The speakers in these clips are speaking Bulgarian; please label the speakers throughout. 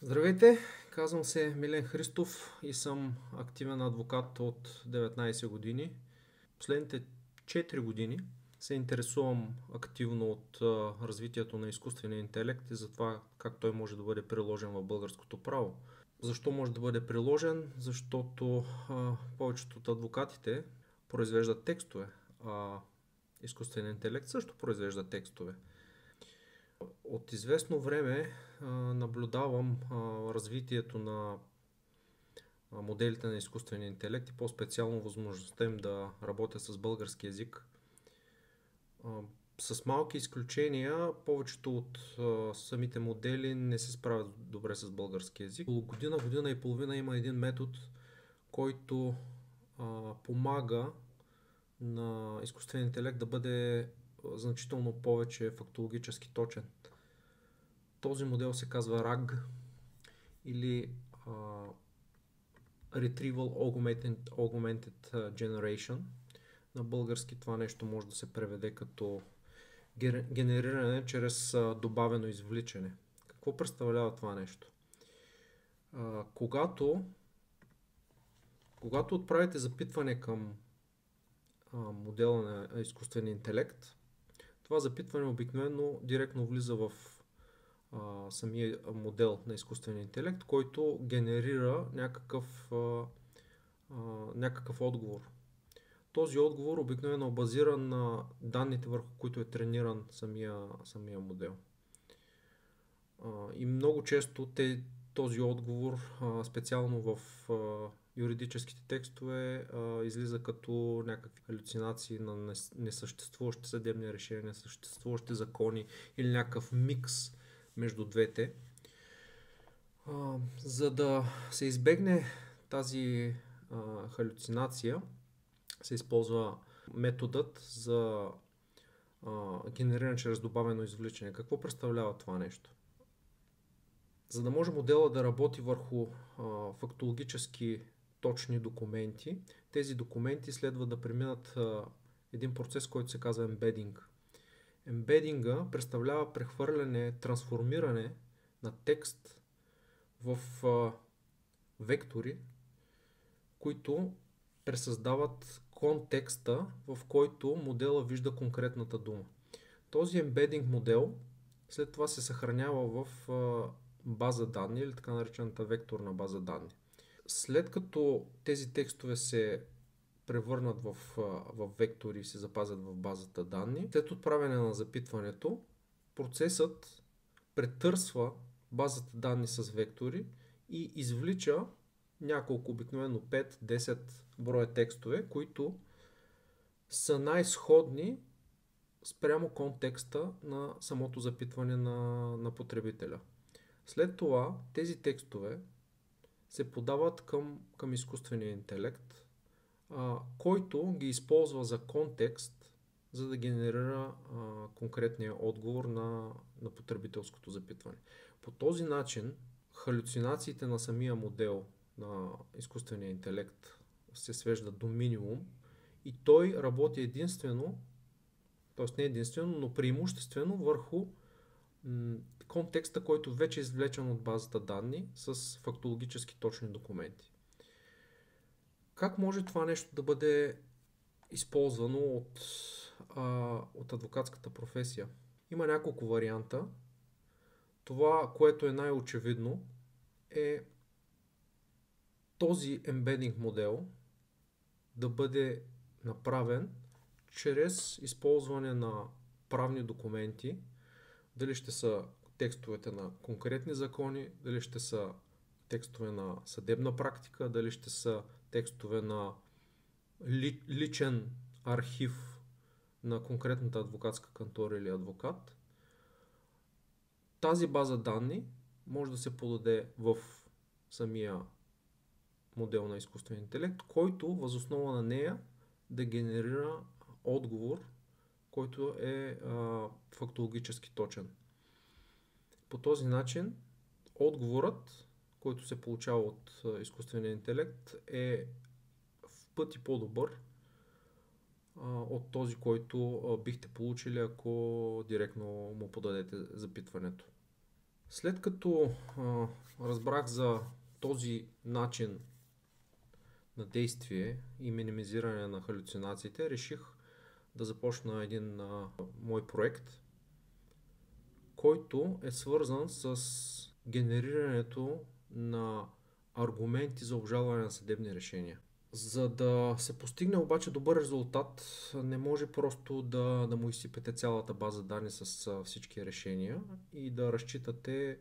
Speaker 1: Здравейте, казвам се Милен Христов и съм активен адвокат от 19 години. Последните 4 години се интересувам активно от развитието на изкуствения интелект и за това как той може да бъде приложен в българското право. Защо може да бъде приложен? Защото повечето от адвокатите произвеждат текстове, а изкуственият интелект също произвежда текстове. От известно време наблюдавам развитието на моделите на изкуствения интелект и по-специално възможността им да работят с български език. С малки изключения, повечето от самите модели не се справят добре с български език. Около година, година и половина има един метод, който помага на изкуствения интелект да бъде значително повече фактологически точен. Този модел се казва RAG или Retrieval Augmented Generation. На български това нещо може да се преведе като генериране чрез добавено извличане. Какво представлява това нещо? Когато отправите запитване към модела на изкуствения интелект, това запитване обикновено директно влиза в самия модел на изкуствения интелект, който генерира някакъв отговор. Този отговор обикновено е базиран на данните, върху които е трениран самия модел. И много често този отговор, специално в юридическите текстове, излиза като някакви халюцинации на несъществуващи съдебни решения, несъществуващи закони или някакъв микс между двете. За да се избегне тази халюцинация, се използва методът за генериране чрез добавено извличане. Какво представлява това нещо? За да може модела да работи върху фактологически точни документи, тези документи следва да преминат един процес, който се казва ембединг. Ембединга представлява прехвърляне, трансформиране на текст в вектори, които пресъздават контекста, в който модела вижда конкретната дума. Този ембединг модел след това се съхранява в база данни или така наречената векторна база данни. След като тези текстове се превърнат в вектори и се запазят в базата данни, след отправяне на запитването, процесът претърсва базата данни с вектори и извлича няколко, обикновено 5-10 броя текстове, които са най-сходни спрямо контекста на самото запитване на потребителя. След това тези текстове се подават към изкуствения интелект, който ги използва за контекст, за да генерира конкретния отговор на потребителското запитване. По този начин халюцинациите на самия модел на изкуствения интелект се свеждат до минимум и той работи единствено, т.е. не единствено, но преимуществено върху контекста, който вече е извлечен от базата данни с фактологически точни документи. Как може това нещо да бъде използвано от адвокатската професия? Има няколко варианта. Това, което е най-очевидно, е този ембединг модел да бъде направен чрез използване на правни документи, дали ще са текстовете на конкретни закони, дали ще са текстове на съдебна практика, дали ще са текстове на личен архив на конкретната адвокатска кантора или адвокат. Тази база данни може да се подаде в самия модел на изкуствен интелект, който въз основа на нея да генерира отговор, който е фактологически точен. По този начин отговорът, който се получава от изкуствения интелект, е в пъти по-добър от този, който бихте получили, ако директно му подадете запитването. След като разбрах за този начин на действие и минимизиране на халюцинациите, реших да започна един мой проект, който е свързан с генерирането на аргументи за обжалване на съдебни решения. За да се постигне обаче добър резултат, не може просто да му изсипете цялата база данни с всички решения и да разчитате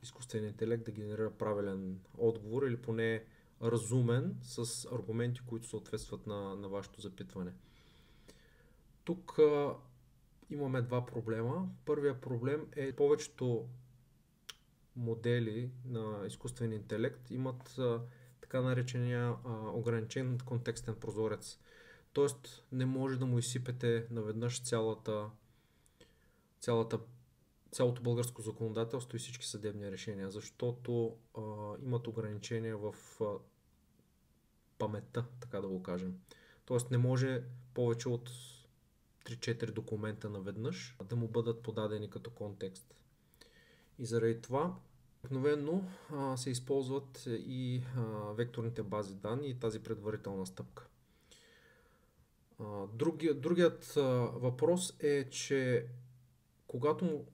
Speaker 1: изкуственият интелект да генерира правилен отговор или поне разумен с аргументи, които съответстват на вашето запитване. Тук имаме два проблема. Първият проблем е повечето модели на изкуствен интелект имат така наречения ограничен контекстен прозорец. Тоест не може да му изсипете наведнъж цялото българско законодателство и всички съдебни решения, защото имат ограничения в паметта, така да го кажем. Тоест не може повече от 3-4 документа наведнъж да му бъдат подадени като контекст. И заради това обикновено се използват и векторните бази данни и тази предварителна стъпка. Другият въпрос е, че когато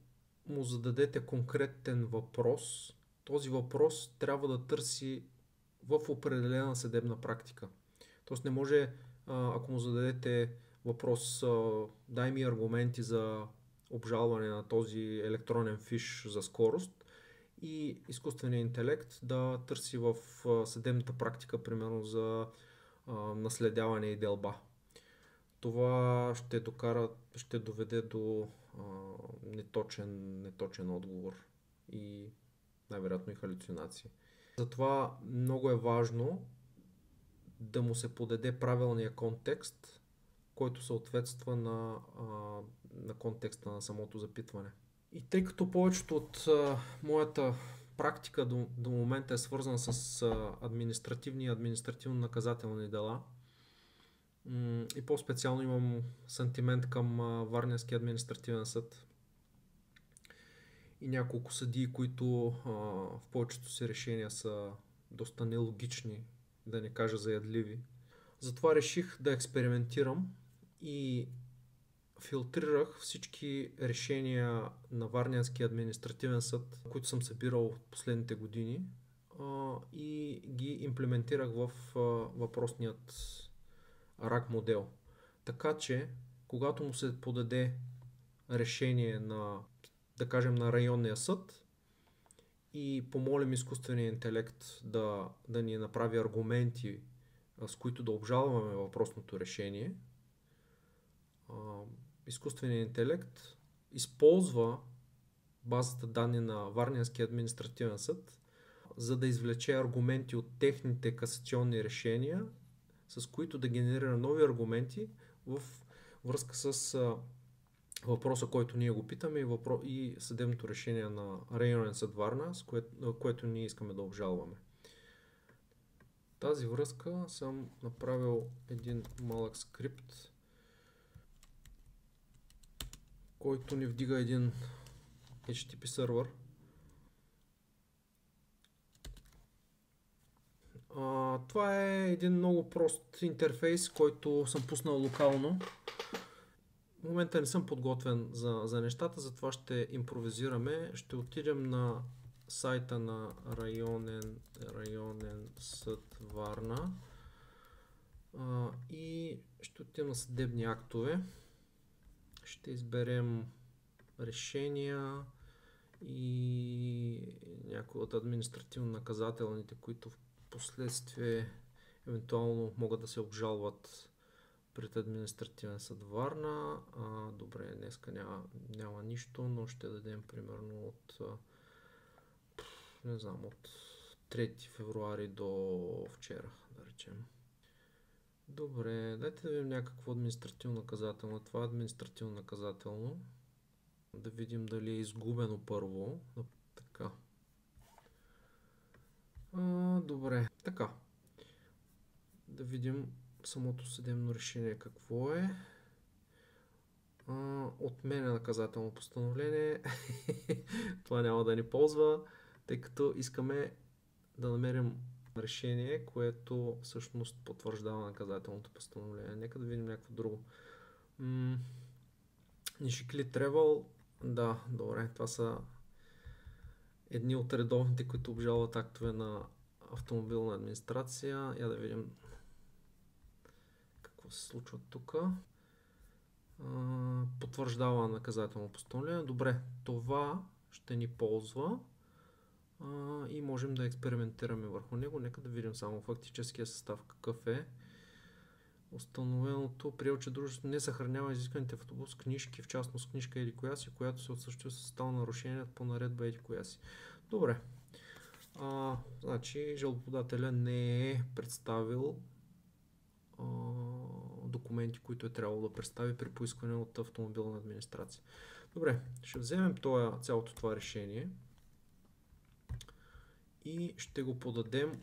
Speaker 1: му зададете конкретен въпрос, този въпрос трябва да търси в определена съдебна практика. Тоест не може, ако му зададете въпрос, дай ми аргументи за обжалване на този електронен фиш за скорост, и изкуственият интелект да търси в съдебната практика, примерно за наследяване и делба. Това ще доведе до неточен отговор и най-вероятно и халюцинации. Затова много е важно да му се подаде правилния контекст, който съответства на контекста на самото запитване. И тъй като повечето от моята практика до момента е свързана с административни и административно-наказателни дела, и по-специално имам сантимент към Варненския административен съд и няколко съдии, които в повечето си решения са доста нелогични, да не кажа заядливи. Затова реших да експериментирам и филтрирах всички решения на Варненския административен съд, които съм събирал в последните години, и ги имплементирах в въпросният RAG модел. Така че, когато му се подаде решение да кажем, на районния съд и помолим изкуствения интелект да ни направи аргументи, с които да обжалваме въпросното решение, изкуственият интелект използва базата данни на Варненския административен съд, за да извлече аргументи от техните касационни решения, с които да генерира нови аргументи в връзка с въпроса, който ние го питаме, и съдебното решение на районен съд Варна, което ние искаме да обжалваме. В тази връзка съм направил един малък скрипт, който ни вдига един HTTP сервер. Това е един много прост интерфейс, който съм пуснал локално. В момента не съм подготвен за нещата, затова ще импровизираме. Ще отидем на сайта на районен съд Варна и ще отидем на съдебни актове. Ще изберем решения и някои от административно-наказателните, които в последствие евентуално могат да се обжалват пред административен съд Варна. Добре, днеска няма нищо, но ще дадем примерно от 3 февруари до вчера, да речем. Добре, дайте да видим някакво административно-наказателно. Това е административно-наказателно. Да видим дали е изгубено първо. Така. Добре, така. Да видим самото съдебно решение какво е. отменя наказателно постановление. Това няма да ни ползва, тъй като искаме да намерим решение, което всъщност потвърждава наказателното постановление. Нека да видим някакво друго. Нишикли Тревел. Да, добре. Това са едни от редовните, които обжалват актове на автомобилна администрация. Я да видим какво се случва тук. Потвърждава наказателно постановление. Добре, това ще ни ползва и можем да експериментираме върху него. Нека да видим само фактическия състав какъв е. Установеното приел, че дружеството не съхранява изисканите в автобус книжки, в частност книжка еди коя си, която се отсъществува с състава нарушението по наредба еди коя си. Добре. Значи жалбоподателя не е представил документи, които е трябвало да представи при поискване от автомобилна администрация. Добре, ще вземем цялото това решение и ще го подадем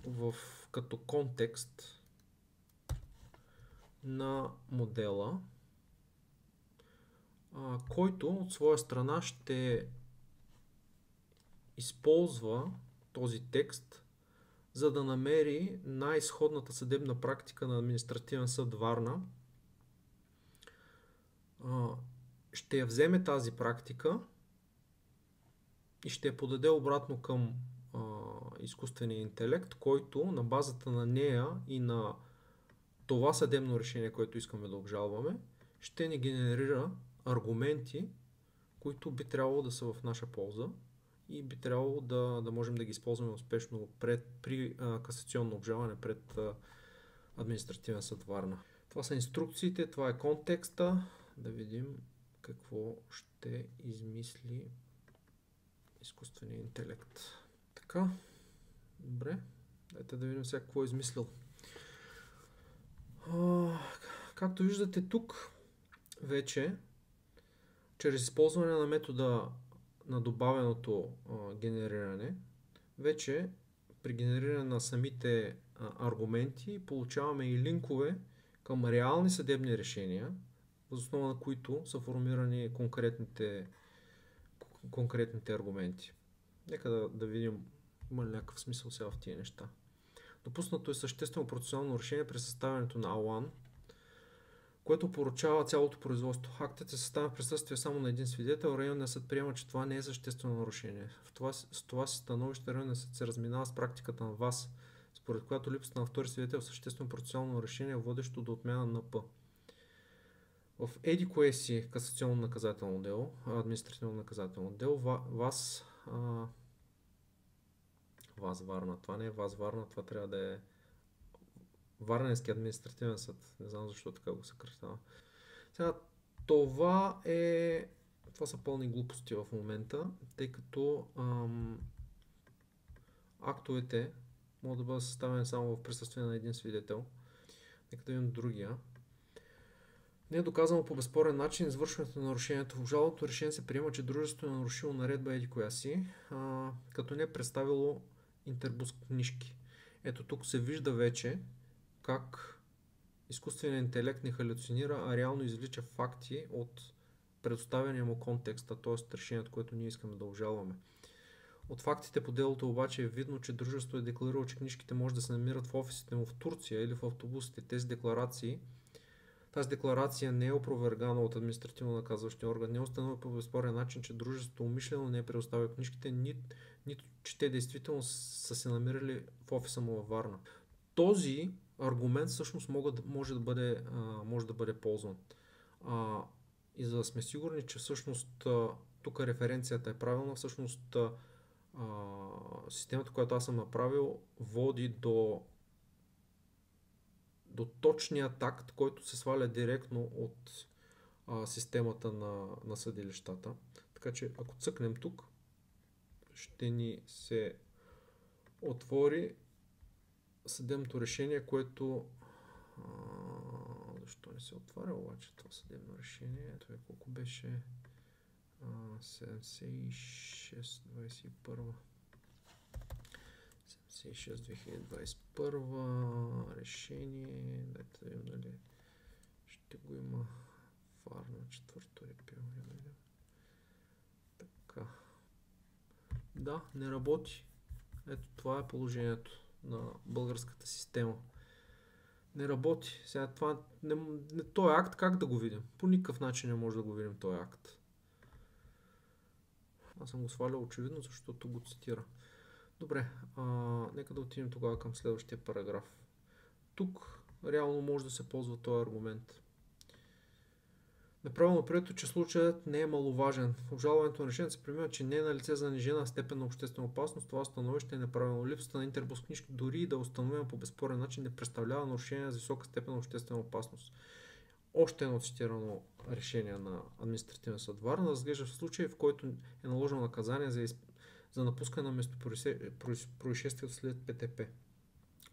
Speaker 1: като контекст на модела, който от своя страна ще използва този текст, за да намери най-изходната съдебна практика на Административен съд Варна. Ще я вземе тази практика и ще я подаде обратно към изкуствения интелект, който на базата на нея и на това съдебно решение, което искаме да обжалваме, ще ни генерира аргументи, които би трябвало да са в наша полза и би трябвало да можем да ги използваме успешно при касационно обжалване пред Административен съд Варна. Това са инструкциите, това е контекста. Да видим какво ще измисли изкуственият интелект. Така, добре. Дайте да видим сега какво е измислил. Както виждате тук, вече чрез използване на метода на добавеното генериране, вече при генериране на самите аргументи получаваме и линкове към реални съдебни решения, въз основа на които са формирани конкретните аргументи. Нека да видим има ли някакъв смисъл сега в тия неща. Допуснато е съществено процесуално решение при съставянето на АЛАН, което поручава цялото производство. Актът е съставен в присъствие само на един свидетел. Районният съд приема, че това не е съществено нарушение. С това си становище районният съд се разминава с практиката на ВАС, според която липсата на втори свидетел е съществено процесуално решение, водещо до отмяна на НП. В еди кое си касационно наказателно дело, административно наказателно дело, ВАС Варна. Това не е ВАС Варна, това трябва да е Варненски административен съд. Не знам защо така го съкръщава. Сега, това са пълни глупости в момента, тъй като актовете могат да бъдат съставени само в присъствие на един свидетел. Нека да видим другия. Не е доказано по безспорен начин извършването на нарушението. В обжалваното решение се приема, че дружеството е нарушило наредба еди коя си, като не е представило интербус книжки. Ето тук се вижда вече как изкуственият интелект не халюцинира, а реално извлича факти от предоставения му контекста, т.е. решението, което ние искаме да обжалваме. От фактите по делото обаче е видно, че дружеството е декларирало, че книжките може да се намират в офисите му в Турция или в автобусите. Тази декларация не е опровергана от административно наказващия орган, не е установена по безспорен начин, че дружеството умишлено не е предоставило книжките, нито че те действително са се намирали в офиса му във Варна. Този аргумент всъщност може да бъде ползван. И за да сме сигурни, че всъщност тук референцията е правилна, всъщност системата, която аз съм направил, води до точния такт, който се сваля директно от системата на съдилищата. Така че ако цъкнем тук, ще ни се отвори съдебното решение, което защо не се отваря обаче това съдебно решение? Това колко беше 76-21 76-2021 решение. Дайте да видим дали ще го има Варна, 4 РП. Така. Да, не работи. Ето това е положението на българската система. Не работи. Сега това този акт как да го видим? По никакъв начин не може да го видим този акт. Аз съм го свалял очевидно, защото го цитира. Добре, нека да отидем тогава към следващия параграф. Тук реално може да се ползва този аргумент. Неправилно прието, че случаят не е маловажен. В обжалването на решението се приема, че не е налице занижена степен на обществена опасност. Това становище е неправилно. Липсата на интербус книжки, дори и да е установена по безспорен начин, не представлява нарушение за висока степен на обществена опасност. Още едно цитирано решение на административен съд Варна разглежда в случай, в който е наложено наказание за напускане на местопроизшествието след ПТП.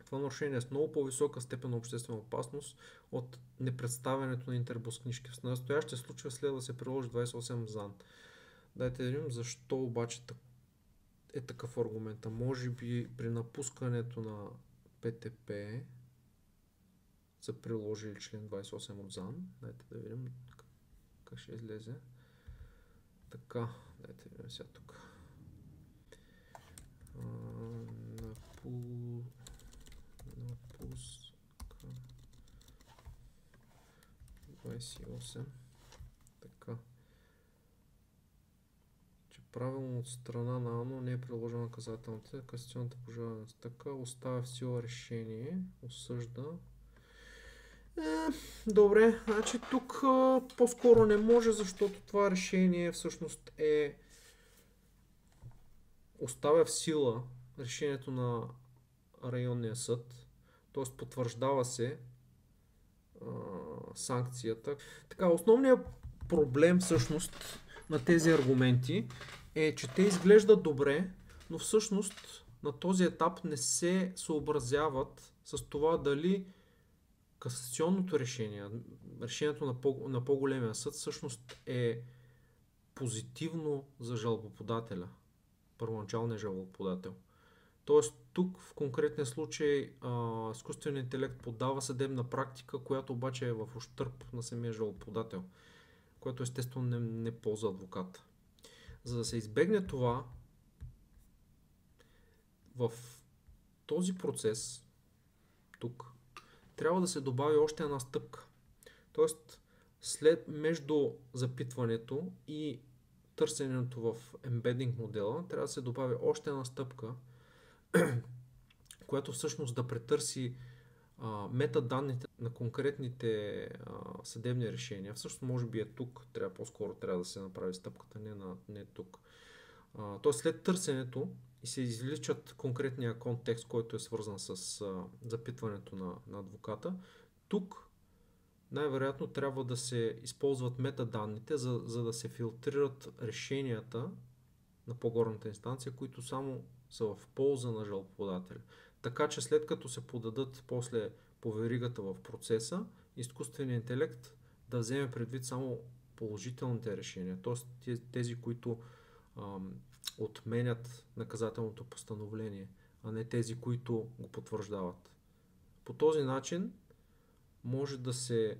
Speaker 1: Това нарушение е с много по-висока степен на обществена опасност от непредставянето на интербус книжки. В настоящия случай следва да се приложи 28 ЗАН. Дайте да видим защо обаче е такъв аргумент. Може би при напускането на ПТП са приложили член 28 от ЗАН. Дайте да видим как ще излезе. Така, дайте да видим сега тук. Напуска 28. Така. Че правилно от страна на АНО не е приложена наказателната, касационната пожалване. Така, оставя в сила решение, осъжда. Добре, значи тук по-скоро не може, защото това решение всъщност оставя в сила решението на районния съд, т.е. потвърждава се санкцията. Така, основният проблем всъщност на тези аргументи е, че те изглеждат добре, но всъщност на този етап не се съобразяват с това дали касационното решение, решението на по-големия съд всъщност е позитивно за жалбоподателя, първоначалния жалбоподател. Тоест тук в конкретния случай изкуственият интелект подава съдебна практика, която обаче е в ущърб на самия жалбоподател, което естествено не ползва адвоката. За да се избегне това, в този процес тук трябва да се добави още една стъпка. Тоест между запитването и търсенето в ембединг модела трябва да се добави още една стъпка, която всъщност да претърси метаданните на конкретните съдебни решения. Всъщност може би е тук, по-скоро трябва да се направи стъпката, не тук. Тоест след търсенето и се извличат конкретния контекст, който е свързан с запитването на адвоката. Тук най-вероятно трябва да се използват метаданните, за да се филтрират решенията на по-горната инстанция, които само са в полза на жалбоподателя. Така че след като се подадат после по веригата в процеса, изкуственият интелект да вземе предвид само положителните решения, т.е. тези, които отменят наказателното постановление, а не тези, които го потвърждават. По този начин може да се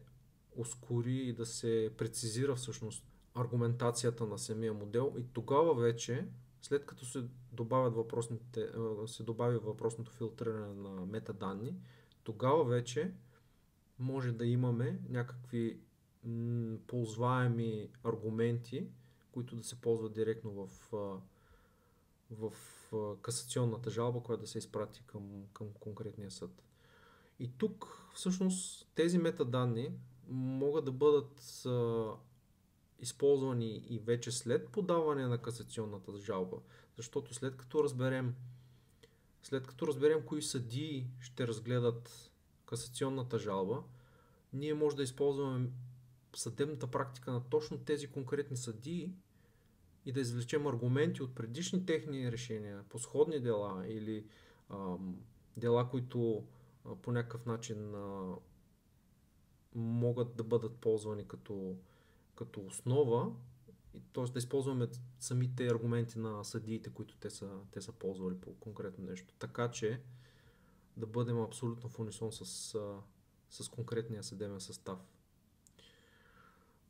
Speaker 1: ускори и да се прецизира всъщност аргументацията на самия модел и тогава вече, след като се добави въпросното филтриране на метаданни, тогава вече може да имаме някакви ползваеми аргументи, които да се ползват директно в касационната жалба, която да се изпрати към конкретния съд. И тук всъщност тези метаданни могат да бъдат използвани и вече след подаване на касационната жалба, защото след като разберем кои съдии ще разгледат касационната жалба, ние може да използваме съдебната практика на точно тези конкретни съдии и да извлечем аргументи от предишни техни решения по сходни дела или дела, които по някакъв начин могат да бъдат ползвани като основа, т.е. да използваме самите аргументи на съдиите, които те са ползвали по конкретно нещо. Така че да бъдем абсолютно в унисон с конкретния съдебен състав.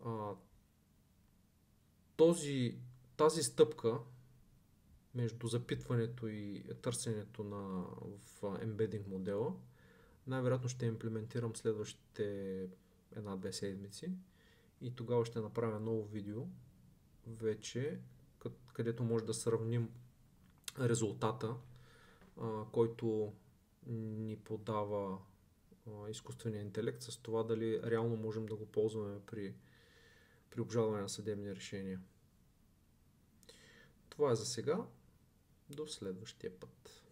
Speaker 1: А, тази стъпка между запитването и търсенето в embedding модела, най-вероятно ще имплементирам следващите 1-2 седмици и тогава ще направя ново видео, вече където може да сравним резултата, който ни подава изкуственият интелект, с това дали реално можем да го ползваме при обжалване на съдебни решения. Това е за сега. До следващия път.